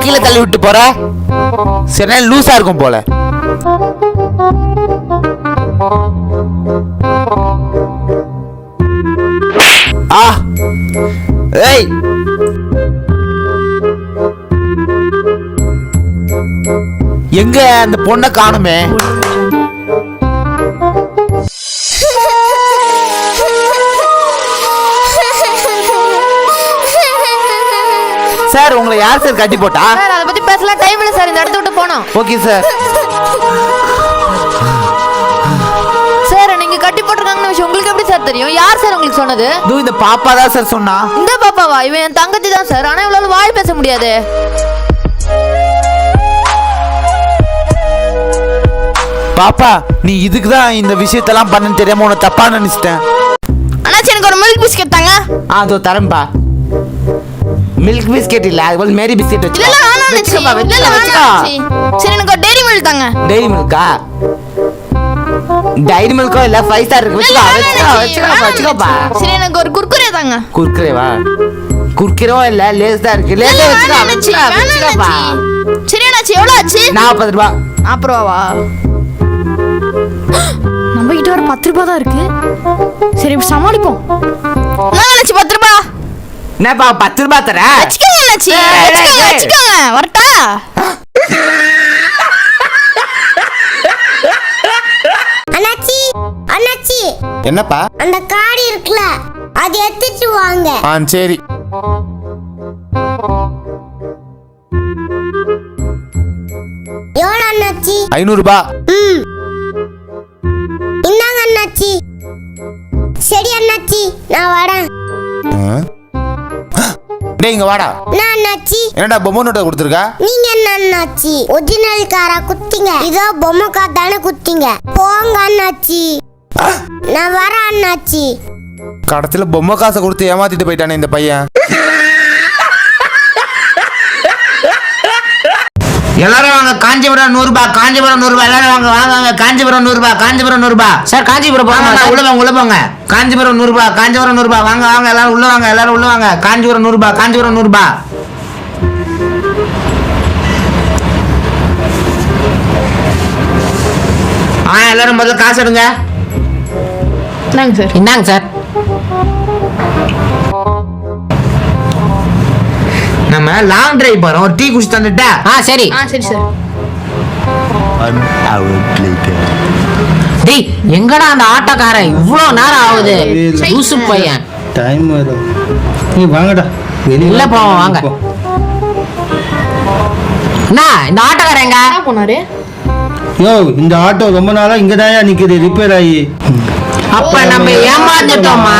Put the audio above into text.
கீழே தள்ளி விட்டு போற? சரி லூசா இருக்கும் போல. ஏய் எங்க அந்த பொண்ணை காணுமே? சார் உங்களை யார் சார் கட்டி போட்டா? சார் அத பத்தி பேசலாம் டைம் இல்ல சார், இந்த இடத்தை விட்டு போணும். Okay sir. சார் நீங்க கட்டி போட்டுருக்காங்கன்னு விஷயம் உங்களுக்கு எப்படி சார் தெரியும்? யார் சார் உங்களுக்கு சொன்னது? இந்த பாப்பா தான் சார் சொன்னா. இந்த பாப்பாவா? இவன் என் தங்கச்சி தான் சார். ஆனா இவளால வாய் பேச முடியாது. பாப்பா நீ இதுக்கு தான் இந்த விஷயத்தெல்லாம் பண்ணன்னு தெரியாம உன்னை தப்பா நினைச்சிட்டேன். அண்ணாச்சி எனக்கு ஒரு மில்க் பிஸ்கட் தாங்க. அதோ தரம்பா. மில்க் பிஸ்கட் இல்ல, அது மேரி பிஸ்கட் வச்சு. இல்ல வேணாம் அண்ணாச்சி. இல்ல வேணாம். சரி எனக்கு ஒரு டெய்ரி மில்க் தாங்க. டெய்ரி மில்கா? டைரி மில்கோ இல்ல 5 ஸ்டார் இருக்கு. வச்சுக்கோப்பா. சரி எனக்கு ஒரு குர்குரே தாங்க. குர்குரேவா? குர்குரேவோ இல்ல லேஸ் தான் இருக்கு. லேஸ் வச்சுக்கோப்பா. சரி அண்ணாச்சி எவ்வளவு ஆச்சு? 40 ரூபாய். 40 ரூபாவா? நம்ம கிட்ட ஒரு 10 ரூபாய் தான் இருக்கு. சரி சமாளிப்போம். நான் அண்ணாச்சி 10 ரூபாய். என்னப்பா 10 ரூபாய் தர? வச்சுக்கோங்க அண்ணாச்சி. வச்சுக்கோங்க. வரட்டா? அண்ணாச்சி அண்ணாச்சி என்னப்பா? அந்த காடி இருக்குல அது எடுத்துட்டு வாங்க. சரி. எவ்வளவு அண்ணாச்சி? 500 ரூபாய். இந்தாங்க அண்ணாச்சி. சரி அண்ணாச்சி நான் வரேன். டேய் இங்க வாடா. நான் அண்ணாச்சி. என்னடா பொம்மை நோட்டை கொடுத்துருக்கா? நீங்க என்ன அண்ணாச்சி ஒரிஜினல் காரா குத்திங்க? இதோ பொம்மை கார் தானே குத்திங்க. போங்க அண்ணாச்சி. நான் வரேன் அண்ணாச்சி. கடைசியில பொம்மை காசை கொடுத்து ஏமாத்திட்டு போயிட்டானே இந்த பையன். எல்லாரும் வாங்க. காஞ்சிபுரம் 100 ரூபாய். காஞ்சிபுரம் 100 ரூபாய். எல்லாரும் வாங்க வாங்க. காஞ்சிபுரம் 100 ரூபாய். காஞ்சிபுரம் 100 ரூபாய். சார் காஞ்சிபுரம் போங்க. உள்ள வாங்க உள்ள போங்க. காஞ்சிபுரம் 100 ரூபாய். காஞ்சிபுரம் 100 ரூபாய். வாங்க வாங்க எல்லாரும் உள்ள வாங்க. எல்லாரும் உள்ள வாங்க. காஞ்சிபுரம் 100 ரூபாய். காஞ்சிபுரம் 100 ரூபாய். எல்லாரும் முதல்ல காசு எடுங்க. இந்தாங்க சார். இந்தாங்க சார். நம்ம லாங் டிரைவ் போறோம். ஒரு டீ குடிச்சு தந்துட்டா? சரி. சரி சார். டேய் எங்கடா அந்த ஆட்டோக்காரன் இவ்வளவு நேரம் ஆகுது? லூசு பையன். டைம் வரும். நீ வாங்கடா. வெளியில போவோம் வாங்க. அண்ணா இந்த ஆட்டோக்காரன் எங்க போனாரு? யோ இந்த ஆட்டோ ரொம்ப நாளா இங்கதாயா நிக்குது ரிப்பேர் ஆகி. அப்ப நம்ம ஏமாந்துட்டோமா?